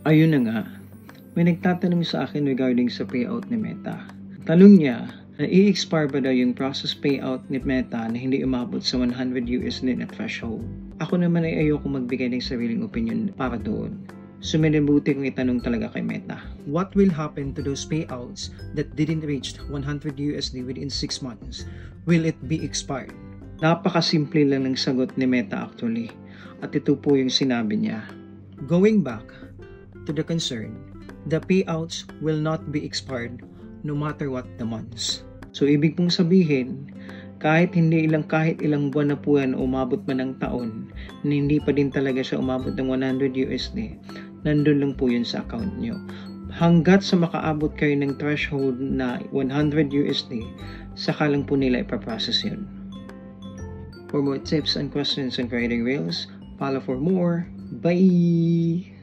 Ayun na nga, may nagtatanong sa akin regarding sa payout ni Meta. Tanong niya, na-i-expire ba daw yung process payout ni Meta na hindi umabot sa $100 na threshold? Ako naman ay ayoko magbigay ng sariling opinion para doon. So minabuti kong itanong talaga kay Meta. What will happen to those payouts that didn't reach $100 within 6 months? Will it be expired? Napakasimple lang ng sagot ni Meta actually. At ito po yung sinabi niya. Going back to the concern, the payouts will not be expired no matter what the months. So ibig pong sabihin, kahit ilang buwan na po yan umabot man ng taon, na hindi pa din talaga siya umabot ng $100, nandun lang po yun sa account nyo. Hanggat sa makaabot kayo ng threshold na $100, saka lang po nila ipaprocess yun. For more tips and questions on creating Reels, follow for more. Bye!